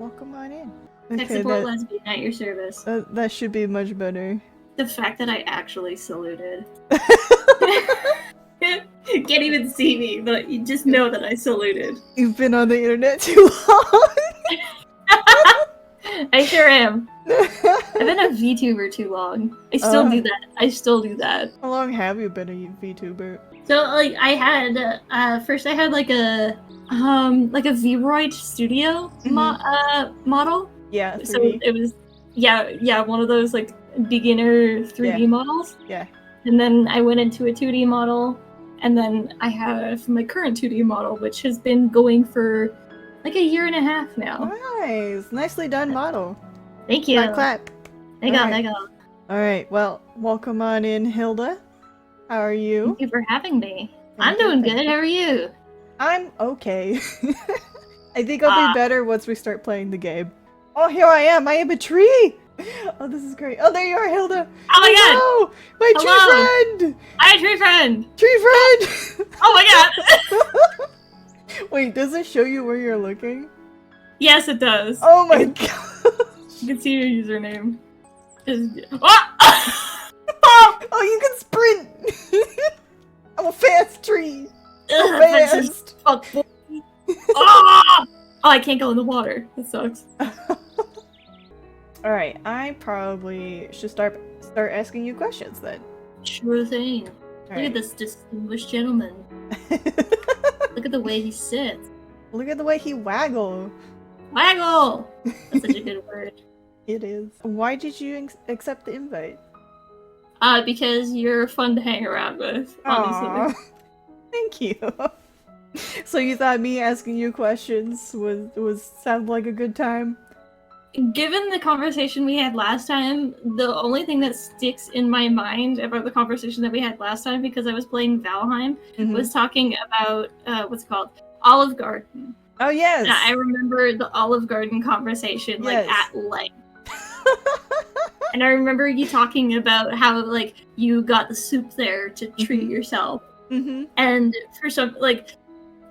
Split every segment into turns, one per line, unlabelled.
welcome on in.
Tech support lesbian at your service.
That should be much better.
The fact that I actually saluted. You can't even see me, but you just know that I saluted.
You've been on the internet too long.
I sure am. I've been a VTuber too long. I still do that. I still do that.
How long have you been a VTuber?
So like I had first I had like a Vroid Studio model.
Yeah, 3D.
So it was one of those like beginner 3D models.
Yeah.
And then I went into a 2D model, and then I have my current 2D model, which has been going for like a year and a half now.
Nice, nicely done model.
Thank you.
Clap, clap.
Thank you.
All right, well, welcome on in, Hilda. How are you?
Thank you for having me. I'm doing good. How are you?
I'm okay. I think I'll be better once we start playing the game. Oh, here I am. I am a tree. Oh, this is great. Oh, there you are, Hilda.
Oh my
god. My tree friend.
Hi, tree friend.
Tree friend.
Oh my god.
Wait, does it show you where you're looking?
Yes, it does.
Oh my god.
You can see your username.
Oh, you can sprint. I'm a fast tree. Fast.
Fuck. Oh, I can't go in the water. That sucks.
Alright, I probably should start asking you questions then.
Sure thing. Look at this distinguished gentleman. Look at the way he sits.
Look at the way he waggles.
Waggle! That's such a good word.
It is. Why did you accept the invite?
Because you're fun to hang around with, honestly.
Aww. Thank you. So you thought me asking you questions was sound like a good time?
Given the conversation we had last time, the only thing that sticks in my mind about the conversation that we had last time, because I was playing Valheim, was talking about, what's it called? Olive Garden.
Oh, yes!
And I remember the Olive Garden conversation, like, at length. And I remember you talking about how, like, you got the soup there to treat yourself. And for some, like...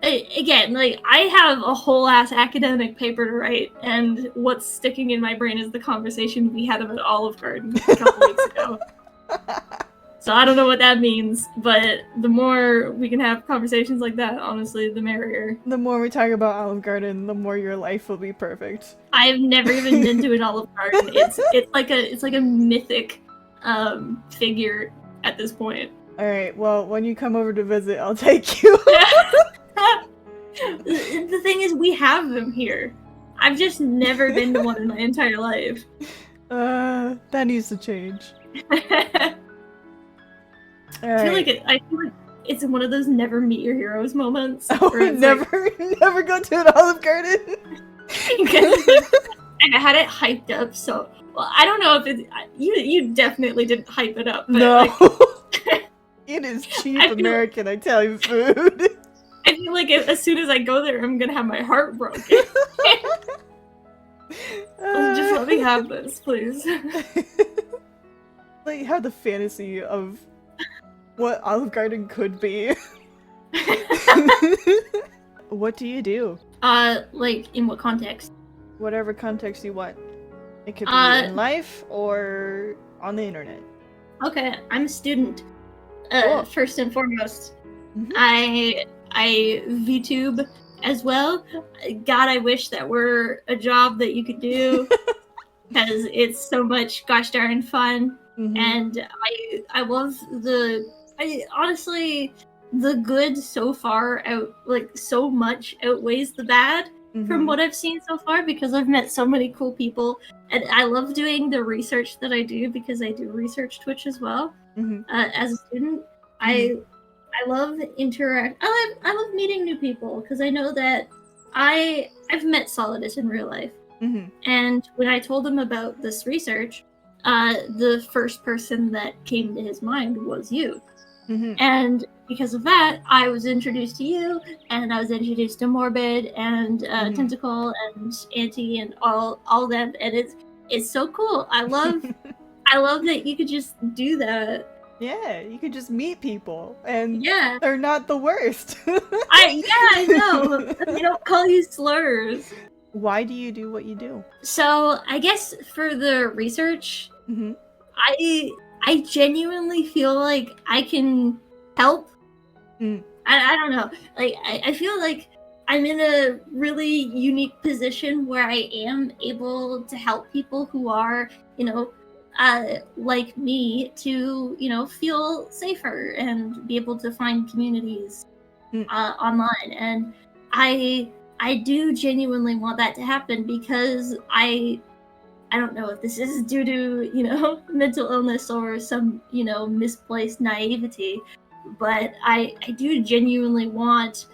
Again, like, I have a whole ass academic paper to write, and what's sticking in my brain is the conversation we had about Olive Garden a couple weeks ago. So I don't know what that means, but the more we can have conversations like that, honestly, the merrier.
The more we talk about Olive Garden, the more your life will be perfect.
I've never even been to an Olive Garden. It's like a mythic figure at this point.
Alright, well, when you come over to visit, I'll take you.
The thing is, we have them here. I've just never been to one in my entire life.
That needs to change.
I feel like it's one of those never meet your heroes moments.
Oh, never go to an Olive Garden.
And I had it hyped up, so well, I don't know if it's you definitely didn't hype it up. But
no, it is cheap American Italian food.
I feel like as soon as I go there, I'm gonna have my heart broken. Just let me have this, please.
Like, have the fantasy of what Olive Garden could be. What do you do?
Like, in what context?
Whatever context you want. It could be in life or on the internet.
Okay, I'm a student.
Cool.
First and foremost. I VTube as well. God, I wish that were a job that you could do, because it's so much gosh darn fun. And I love honestly, the good so far so much outweighs the bad from what I've seen so far, because I've met so many cool people, and I love doing the research that I do, because I do research Twitch as well. As a student, I love I love meeting new people, because I know that I've met Solidus in real life. And when I told him about this research, the first person that came to his mind was you. And because of that, I was introduced to you, and I was introduced to Morbid and Tentacle and Auntie and all them, and it's so cool. I love that you could just do that.
Yeah, you could just meet people, and
yeah,
they're not the worst.
I know. They don't call you slurs.
Why do you do what you do?
So I guess for the research,
Mm-hmm.
I genuinely feel like I can help.
Mm.
I don't know. Like I feel like I'm in a really unique position where I am able to help people who are, like me to, feel safer and be able to find communities
Mm.
online. And I do genuinely want that to happen because I don't know if this is due to, mental illness or some, misplaced naivety, but I do genuinely want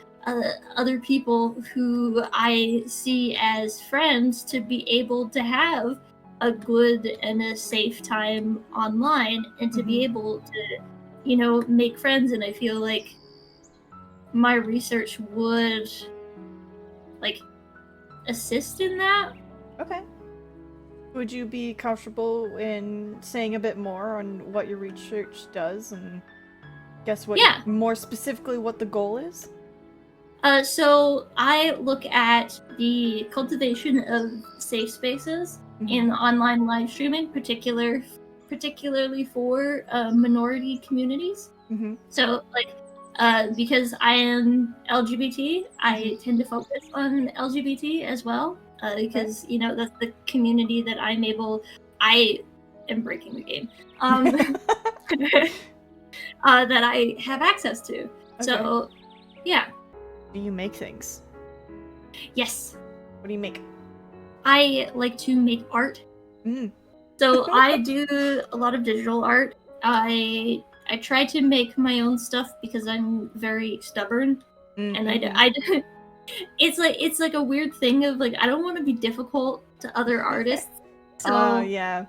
other people who I see as friends to be able to have a good and a safe time online and to be
Mhm.
able to, make friends. And I feel like my research would, like, assist in that.
Okay. Would you be comfortable in saying a bit more on what your research does and guess what
Yeah.
more specifically what the goal is?
So I look at the cultivation of safe spaces in online live streaming, particularly for minority communities.
Mm-hmm.
So, like, because I am LGBT, I
Mhm.
tend to focus on LGBT as well,
Okay.
because that's the community that I am breaking the game. Um, that I have access to.
Okay.
So, yeah,
Do you make things?
yes.
What do you make?
I like to make art.
Mm.
So I do a lot of digital art. I try to make my own stuff because I'm very stubborn, and
Mm-hmm.
it's like a weird thing of like I don't want to be difficult to other artists,
Oh,
so
yeah.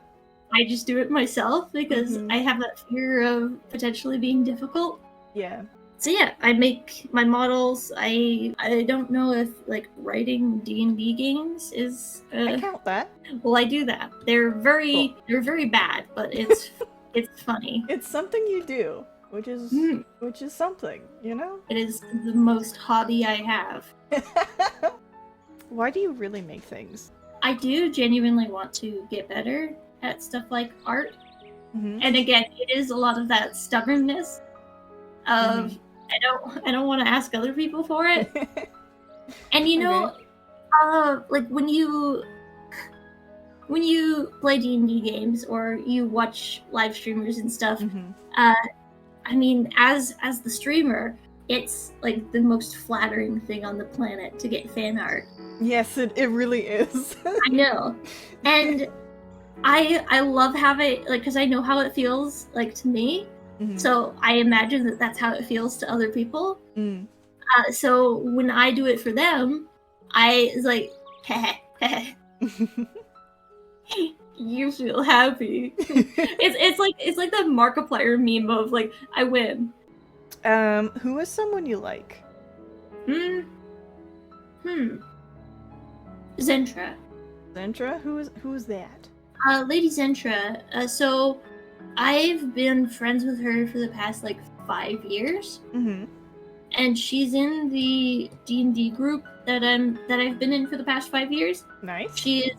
I just do it myself because
Mm-hmm.
I have that fear of potentially being difficult.
Yeah.
So yeah, I make my models. I don't know if like writing D&D games is
I count that.
well, I do that.
Cool.
They're very bad, but it's funny.
It's something you do,
Mm,
which is something, you know?
it is the most hobby I have.
Why do you really make things?
I do genuinely want to get better at stuff like art.
Mm-hmm.
And again, it is a lot of that stubbornness of
Mm-hmm.
I don't want to ask other people for it. And
Okay.
like when you play D&D games or you watch live streamers and stuff,
Mm-hmm.
uh I mean, as the streamer, it's like the most flattering thing on the planet to get fan art.
Yes, it really is.
I know, and I love having like because I know how it feels like to me,
Mm-hmm.
so I imagine that that's how it feels to other people.
Mm.
So when I do it for them, I it's like, heh, you feel happy. It's like the Markiplier meme of like I win.
Who is someone you like?
Hmm. Hmm. Zentra.
Zentra? Who is that?
Lady Zentra. So I've been friends with her for the past like 5 years,
Mm-hmm.
and she's in the D&D group that I've been in for the past 5 years.
Nice.
She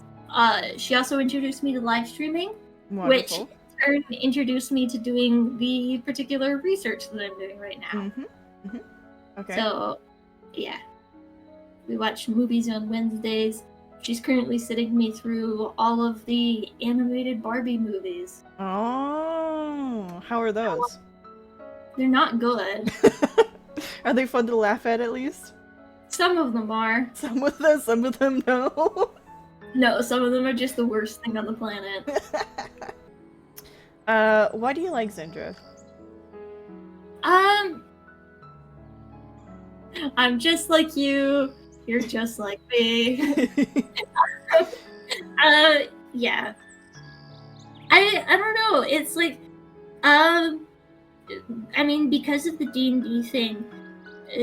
also introduced me to live streaming, which
Wonderful.
in turn introduced me to doing the particular research that I'm doing right now.
Mm-hmm. Mm-hmm. Okay.
So, yeah, we watch movies on Wednesdays. She's currently sitting me through all of the animated Barbie movies.
Oh, how are those?
They're not good.
Are they fun to laugh at least?
Some of them are.
Some of them no.
No, some of them are just the worst thing on the planet.
Why do you like Zendra?
I'm just like you. You're just like me. Yeah. I don't know. It's like, I mean, because of the D&D thing,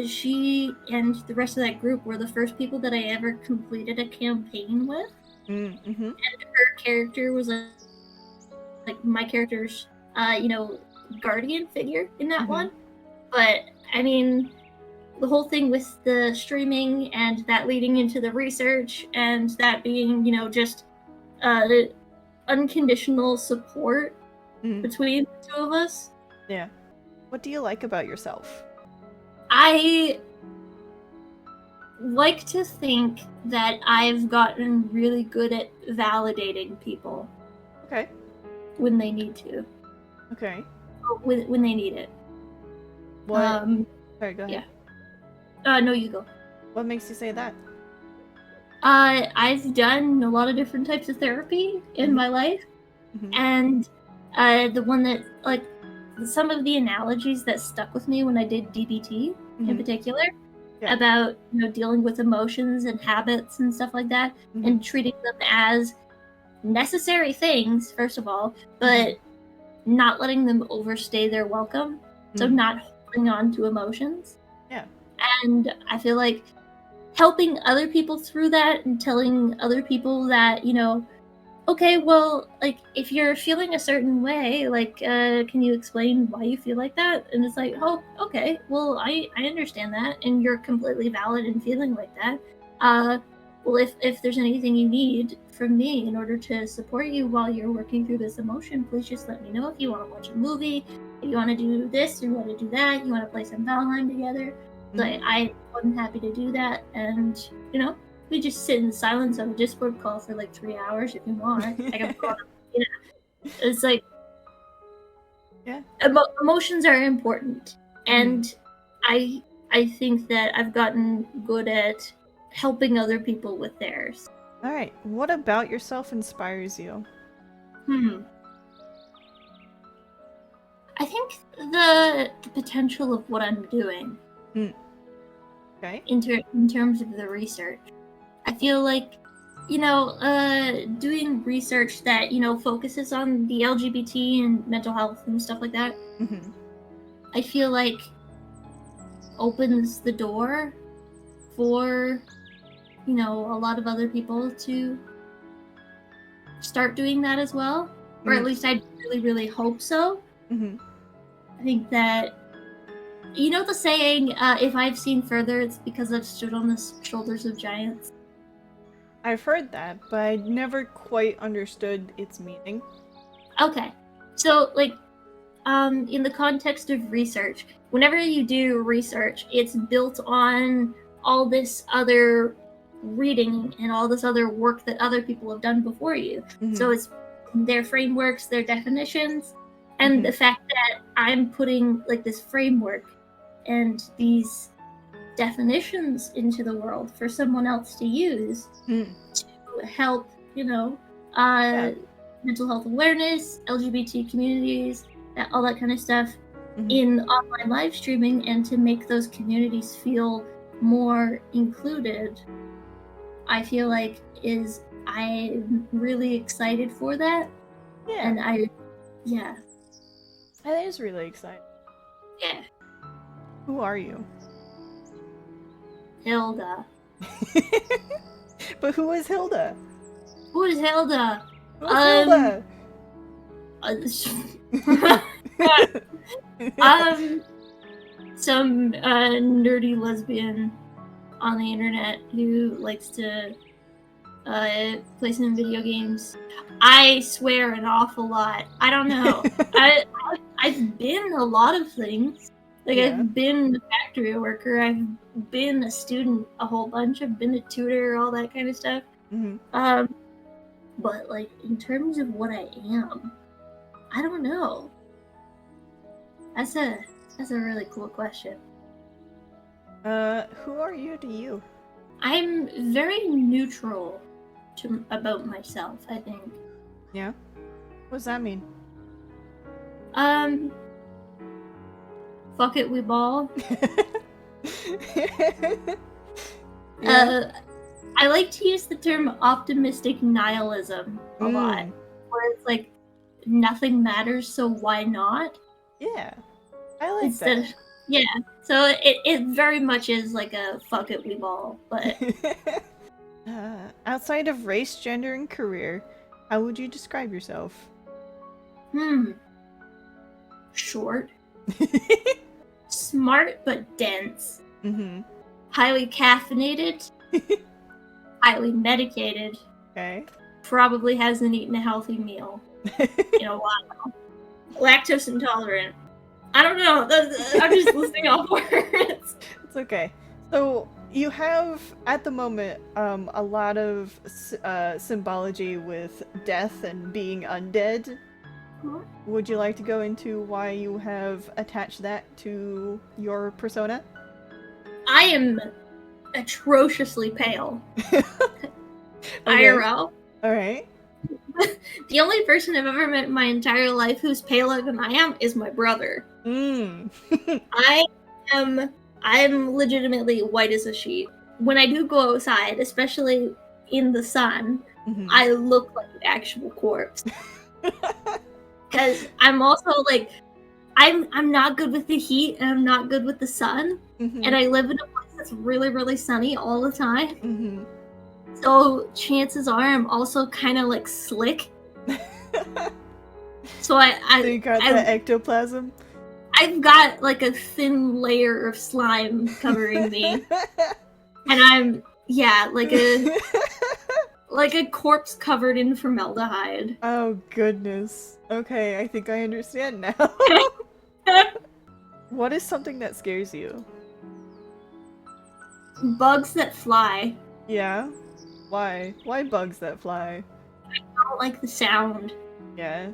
she and the rest of that group were the first people that I ever completed a campaign with.
Mm-hmm.
And her character was like my character's, guardian figure in that one. But I mean, the whole thing with the streaming and that leading into the research and that being, just the unconditional support between the two of us.
Yeah. What do you like about yourself?
I like to think that I've gotten really good at validating people.
Okay.
When they need to.
Okay.
When they need it.
What? Sorry, go ahead.
Yeah. No, you go.
What makes you say that?
I've done a lot of different types of therapy in my life, and the one that, like, some of the analogies that stuck with me when I did DBT in particular, about dealing with emotions and habits and stuff like that, and treating them as necessary things, first of all, but not letting them overstay their welcome. So not holding on to emotions.
Yeah.
And I feel like helping other people through that and telling other people that, okay, well, like, if you're feeling a certain way, like, can you explain why you feel like that? And it's like, oh, okay, well, I understand that, and you're completely valid in feeling like that. Well, if there's anything you need from me in order to support you while you're working through this emotion, please just let me know. If you want to watch a movie, if you want to do this, you want to do that, you want to play some Valheim together, like, I'm happy to do that. And, we just sit in silence on a Discord call for like 3 hours if you want. I can It's like, emotions are important, and I think that I've gotten good at helping other people with theirs.
All right. What about yourself inspires you?
I think the potential of what I'm doing.
Okay.
In terms of the research, I feel like, doing research that, focuses on the LGBT and mental health and stuff like that, I feel like opens the door for, a lot of other people to start doing that as well. Or at least I really, really hope so. I think that, the saying, if I've seen further, it's because I've stood on the shoulders of giants.
I've heard that, but I never quite understood its meaning.
Okay. So, like, in the context of research, whenever you do research, it's built on all this other reading and all this other work that other people have done before you. So it's their frameworks, their definitions, and the fact that I'm putting, like, this framework and these definitions into the world for someone else to use to help, mental health awareness, LGBT communities, all that kind of stuff in online live streaming, and to make those communities feel more included. I feel like I'm really excited for that.
Yeah.
And
That is really exciting.
Yeah.
Who are you?
Hilda.
But who is Hilda?
Who is Hilda?
Hilda?
Some nerdy lesbian on the internet who likes to play some video games. I swear an awful lot. I don't know. I've been a lot of things. Like, I've been a factory worker. I've been a student a whole bunch. I've been a tutor, all that kind of stuff. But, like, in terms of what I am, I don't know. That's a really cool question.
Who are you to you?
I'm very neutral about myself, I think.
Yeah? What does that mean?
Fuck it, we ball. I like to use the term optimistic nihilism a lot, where it's like, nothing matters, so why not?
Yeah, I like that.
Yeah, so it very much is like a fuck it, we ball, but...
outside of race, gender, and career, how would you describe yourself?
Short. Smart but dense.
Mm-hmm.
highly caffeinated, highly medicated,
Okay.
probably hasn't eaten a healthy meal in a while. Lactose intolerant. I don't know. I'm just listing off words.
It's okay. So you have at the moment a lot of symbology with death and being undead. Would you like to go into why you have attached that to your persona?
I am atrociously pale.
Okay.
IRL.
Alright.
The only person I've ever met in my entire life who's paler than I am is my brother.
Mm.
I'm legitimately white as a sheet. When I do go outside, especially in the sun,
Mhm.
I look like an actual corpse. Because I'm also like, I'm not good with the heat and I'm not good with the sun.
Mhm.
And I live in a place that's really, really sunny all the time.
Mhm.
So chances are I'm also kind of like slick. So
So you got that ectoplasm?
I've got like a thin layer of slime covering me. And I'm, yeah, like a corpse covered in formaldehyde.
Oh goodness. Okay, I think I understand now. What is something that scares you?
Bugs that fly.
Yeah? Why? Why bugs that fly?
I don't like the sound.
Yeah.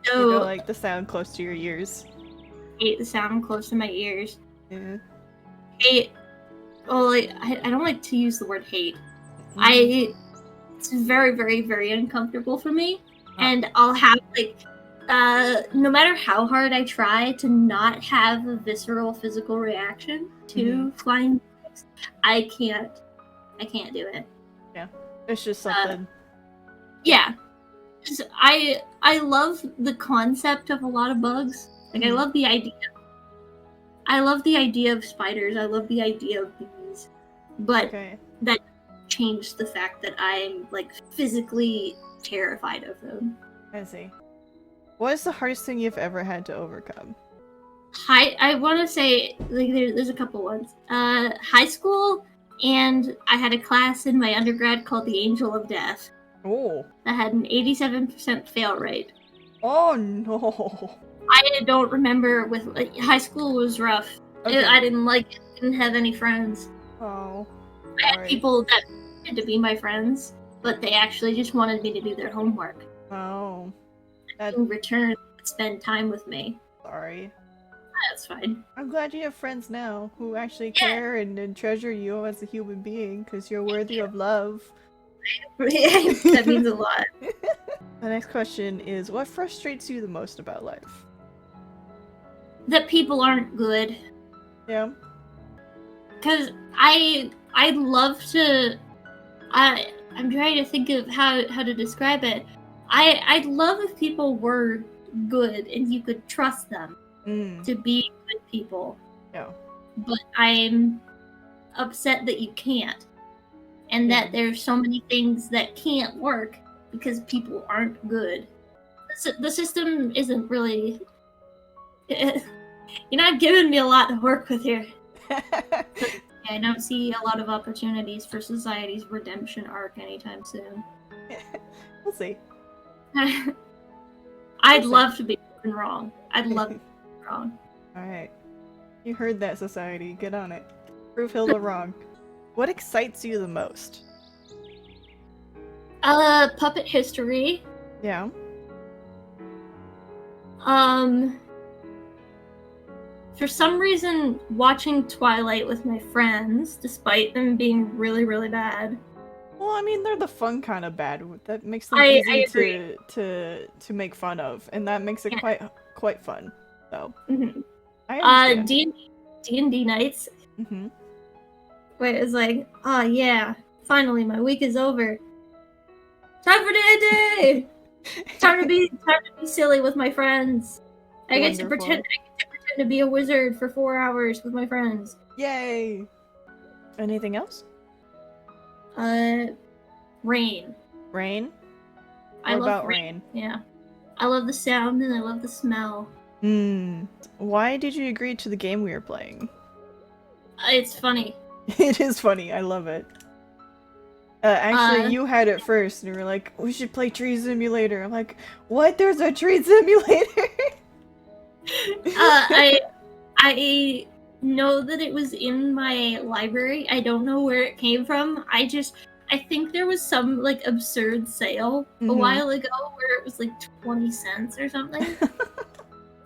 So
You don't like the sound close to your ears.
I hate the sound close to my ears.
Yeah.
I don't like to use the word hate. It's very, very, very uncomfortable for me. And I'll have no matter how hard I try to not have a visceral physical reaction to flying bugs, I can't do it.
Yeah. It's just something.
Yeah. I love the concept of a lot of bugs. Like I love the idea. I love the idea of spiders. I love the idea of bees. But that changed the fact that I'm like physically terrified of them.
I see. What is the hardest thing you've ever had to overcome?
I want to say like there's a couple ones. High school, and I had a class in my undergrad called the Angel of Death.
Oh.
That had an 87% fail rate.
Oh no.
I don't remember high school was rough.
Okay.
I didn't have any friends.
Oh.
I had people that wanted to be my friends, but they actually just wanted me to do their homework.
Oh.
In return, spend time with me.
Sorry.
That's fine.
I'm glad you have friends now who actually care and treasure you as a human being because you're worthy of love.
That means a lot.
The next question is, what frustrates you the most about life?
That people aren't good.
Yeah.
Because I'd love to. I'm trying to think of how to describe it. I'd love if people were good and you could trust them to be good people.
Yeah.
But I'm upset that you can't. And that there's so many things that can't work because people aren't good. The system isn't really... You're not giving me a lot to work with here. I don't see a lot of opportunities for society's redemption arc anytime soon.
We'll see.
I'd love to be proven wrong. I'd love to be proven wrong.
Alright. You heard that, society. Get on it. Prove Hilda wrong. What excites you the most?
Puppet history.
Yeah.
For some reason, watching Twilight with my friends, despite them being really, really bad.
Well, I mean, they're the fun kind of bad. That makes them easy to make fun of, and that makes it quite fun. So. I understand.
D&D nights. Where it's like, oh yeah, finally my week is over. Time for D&D. Time to be silly with my friends. I get to pretend to be a wizard for 4 hours with my friends.
Yay! Anything else?
Rain.
Rain?
I love rain. Yeah. I love the sound and I love the smell.
Why did you agree to the game we were playing?
It's funny.
It is funny. I love it. Actually,
Uh,
you had it first, and you were like, "We should play Tree Simulator." I'm like, "What? There's a Tree Simulator?"
I know that it was in my library. I don't know where it came from. I think there was some like absurd sale a while ago where it was like 20 cents or something.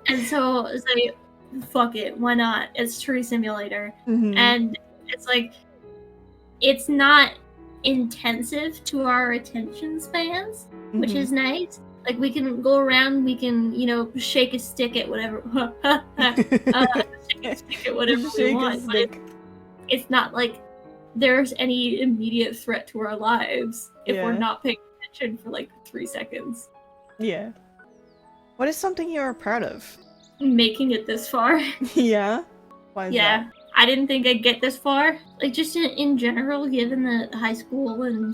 And so I was like, fuck it, why not? It's Tree Simulator. And it's like, it's not intensive to our attention spans, which is nice. Like, we can go around, we can, shake a stick at whatever, shake a stick at whatever we want. But it's not like there's any immediate threat to our lives if we're not paying attention for like 3 seconds.
Yeah. What is something you are proud of?
Making it this far.
Yeah? Why is that?
I didn't think I'd get this far. Like, just in general, given that high school and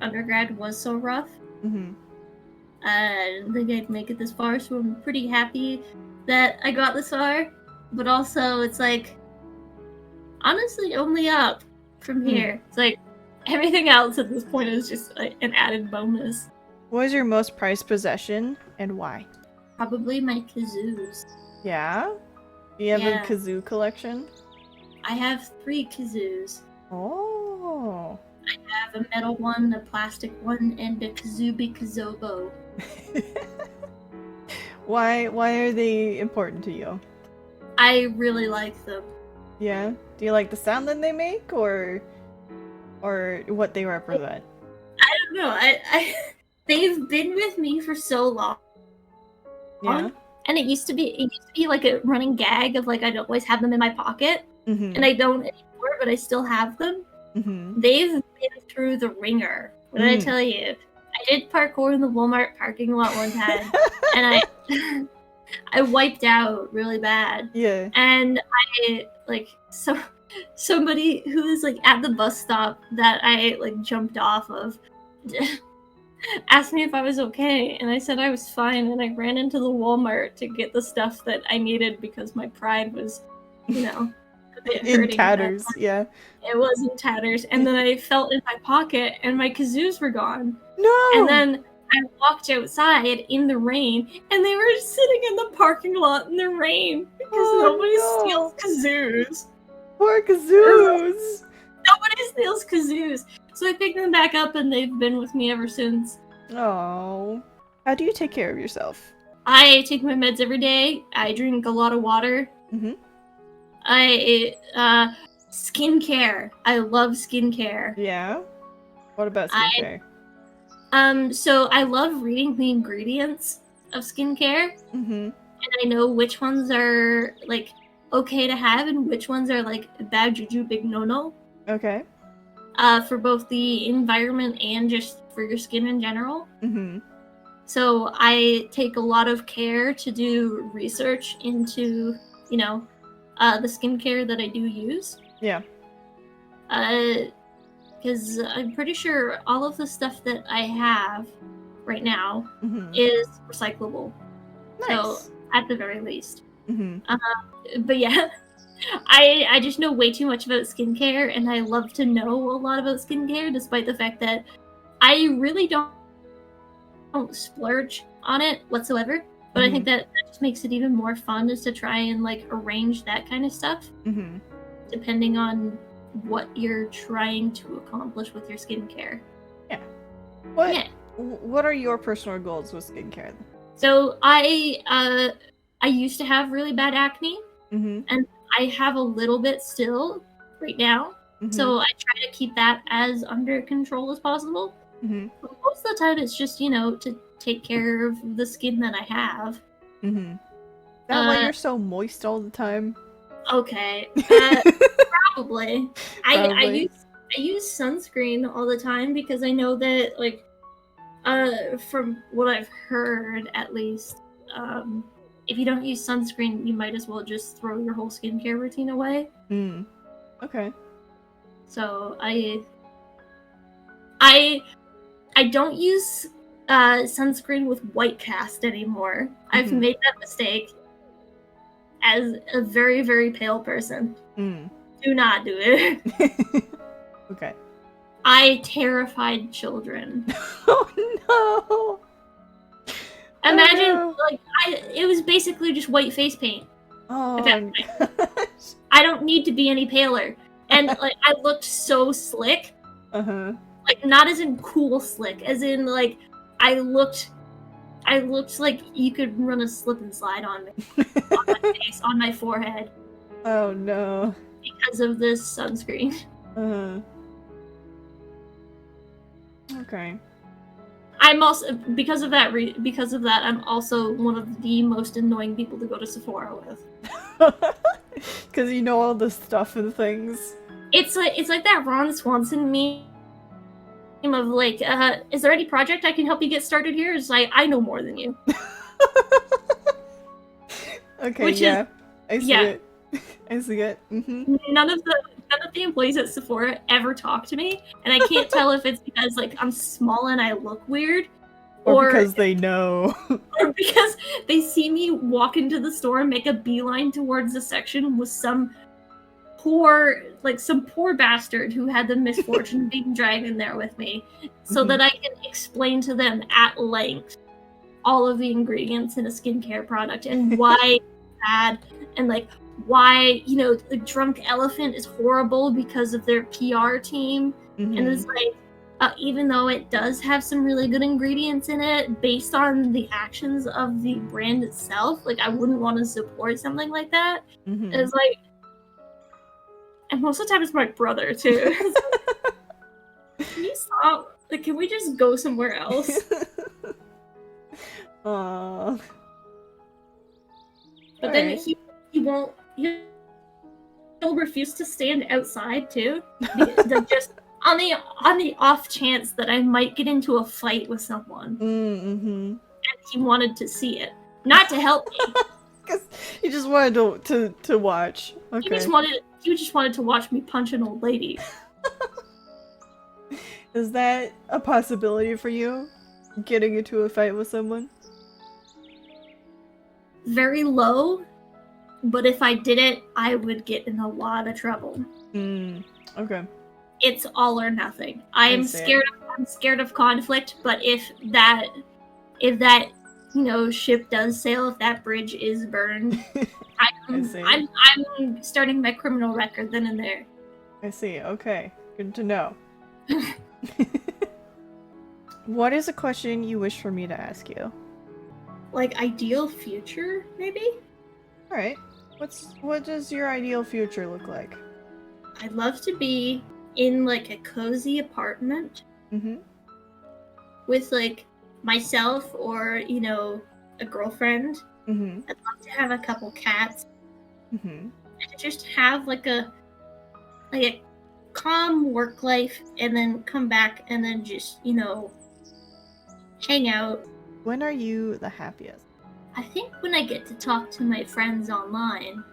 undergrad was so rough. I didn't think I'd make it this far, so I'm pretty happy that I got this far. But also, it's like, honestly, only up from here. It's like, everything else at this point is just like an added bonus.
What is your most prized possession, and why?
Probably my kazoos.
Yeah? Do you have a kazoo collection?
I have 3 kazoos.
Oh.
I have a metal one, a plastic one, and a kazubi kazobo.
Why are they important to you?
I really like them.
Yeah? Do you like the sound that they make, or what they represent?
I don't know. I they've been with me for so long.
Yeah.
And it used to be like a running gag of like I'd always have them in my pocket, and I don't anymore, but I still have them. They've been through the ringer. What did I tell you? I did parkour in the Walmart parking lot one time, and I wiped out really bad.
Yeah.
And I somebody who was like at the bus stop that I like jumped off of asked me if I was okay, and I said I was fine, and I ran into the Walmart to get the stuff that I needed because my pride was, a bit
in
hurting.
tatters. Yeah.
It was in tatters, and then I felt in my pocket, and my kazoos were gone.
No!
And then I walked outside in the rain, and they were sitting in the parking lot in the rain because nobody steals kazoos.
Poor kazoos!
Nobody steals kazoos. So I picked them back up, and they've been with me ever since.
Oh. How do you take care of yourself?
I take my meds every day. I drink a lot of water. Skincare. I love skincare.
Yeah? What about skincare?
So I love reading the ingredients of skincare. And I know which ones are, like, okay to have and which ones are, like, bad juju, big no-no.
Okay.
For both the environment and just for your skin in general. So I take a lot of care to do research into, the skincare that I do use.
Yeah.
Because I'm pretty sure all of the stuff that I have right now is recyclable.
Nice.
So, at the very least. But yeah, I just know way too much about skincare, and I love to know a lot about skincare, despite the fact that I really don't splurge on it whatsoever. But I think that just makes it even more fun, is to try and like arrange that kind of stuff, depending on what you're trying to accomplish with your skincare.
Yeah. What are your personal goals with skincare?
So I used to have really bad acne, and I have a little bit still right now. So I try to keep that as under control as possible. But most of the time, it's just to take care of the skin that I have.
Is that why you're so moist all the time?
Okay, probably. I use sunscreen all the time because I know that, like, from what I've heard at least, if you don't use sunscreen, you might as well just throw your whole skincare routine away.
Okay.
So I don't use sunscreen with white cast anymore. I've made that mistake as a very, very pale person. Do not do it.
Okay.
I terrified children.
Oh no!
Imagine,
oh, no.
like, it was basically just white face paint.
Oh, gosh.
I don't need to be any paler. And, like, I looked so slick.
Uh-huh.
Like, not as in cool slick, as in, like, I looked like you could run a slip and slide on me. On my face, on my forehead.
Oh no.
Because of this sunscreen.
Uh-huh. Okay.
I'm also because of that. I'm also one of the most annoying people to go to Sephora with.
Because you know all the stuff and things.
It's like that Ron Swanson meme of like, is there any project I can help you get started here? It's like, I know more than you.
Okay,
Which
yeah.
is,
I see
yeah.
it. I see it. Mm-hmm.
None of the employees at Sephora ever talk to me, and I can't tell if it's because like I'm small and I look weird,
Or because they know.
or because they see me walk into the store and make a beeline towards the section with some poor bastard who had the misfortune of being dragged in there with me, so that I can explain to them at length all of the ingredients in a skincare product and why it's bad, and like why, you know, the drunk elephant is horrible because of their PR team. And it's like, even though it does have some really good ingredients in it based on the actions of the brand itself, like I wouldn't want to support something like that. It's like, and most of the time it's my brother too. Can you stop? Like, can we just go somewhere else?
Aww.
But then he won't. He'll refuse to stand outside too. Just on the off chance that I might get into a fight with someone. And he wanted to see it, not to help me.
Because he just wanted to watch. Okay.
He just wanted to watch me punch an old lady.
Is that a possibility for you? Getting into a fight with someone?
Very low, but if I did it, I would get in a lot of trouble.
Okay.
It's all or nothing. I'm scared of conflict, but if that you know, ship does sail, if that bridge is burned, I'm starting my criminal record then and there.
I see. Okay. Good to know. What is a question you wish for me to ask you?
Like ideal future, maybe?
Alright. What does your ideal future look like?
I'd love to be in like a cozy apartment. With like myself or, you know, a girlfriend. I'd love to have a couple cats. And just have like a calm work life, and then come back and then just, you know, hang out.
When are you the happiest?
I think when I get to talk to my friends online.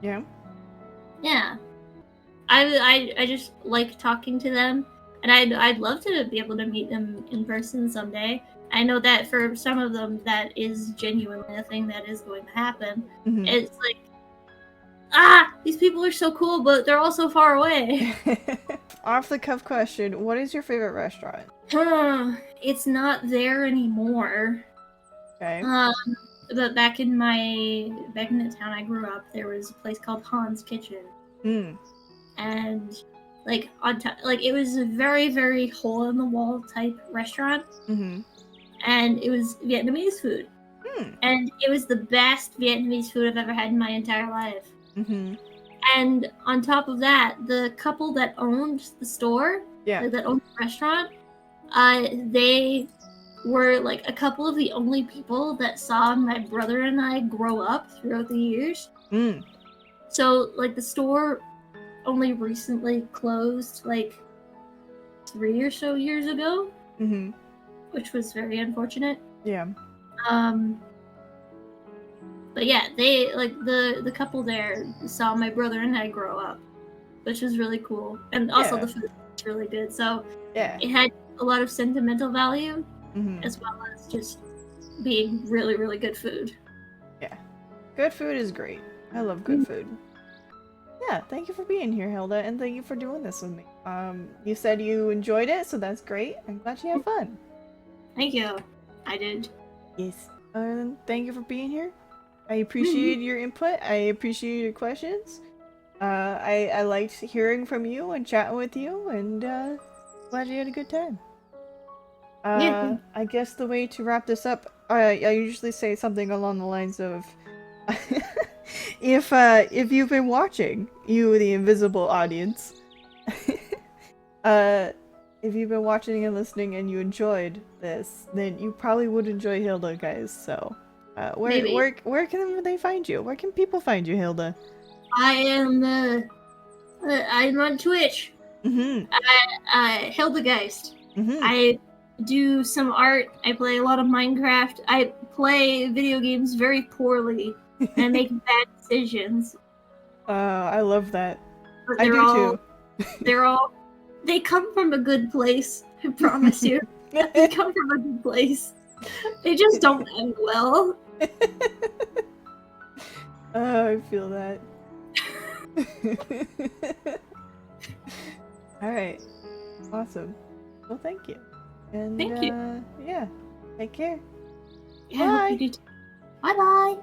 Yeah?
Yeah. I just like talking to them, and I'd love to be able to meet them in person someday. I know that for some of them that is genuinely a thing that is going to happen. It's like, these people are so cool, but they're all so far away.
Off the cuff question, what is your favorite restaurant?
It's not there anymore.
Okay.
But back in the town I grew up, there was a place called Han's Kitchen. And like it was a very, very hole in the wall type restaurant. And it was Vietnamese food. And it was the best Vietnamese food I've ever had in my entire life. And on top of that, the couple that owned the store, that owned the restaurant, they were like a couple of the only people that saw my brother and I grow up throughout the years. So like the store only recently closed like 3 or so years ago, which was very unfortunate.
Yeah.
But yeah, they like the couple there saw my brother and I grow up, which was really cool. And also the food was really good. So it had a lot of sentimental value, as well as just being really, really good food.
Yeah. Good food is great. I love good food. Yeah, thank you for being here, Hilda, and thank you for doing this with me. You said you enjoyed it, so that's great. I'm glad you had fun.
Thank you. I did.
Yes. Thank you for being here. I appreciate your input. I appreciate your questions. I liked hearing from you and chatting with you, and glad you had a good time.
Yeah.
I guess the way to wrap this up, I usually say something along the lines of, if you've been watching, you the invisible audience, if you've been watching and listening and you enjoyed this, then you probably would enjoy Hilda, guys. So, where can they find you? Where can people find you, Hilda?
I am I'm on Twitch.
Mm-hmm.
Hildegeist.
Mm-hmm.
I do some art. I play a lot of Minecraft. I play video games very poorly and make bad decisions.
I love that.
But
I do too.
They come from a good place. I promise you. They come from a good place. They just don't end well.
Oh, I feel that. Alright. Awesome. Well, thank you. And,
Thank you.
Yeah. Take care.
Yeah,
Bye.
Bye bye.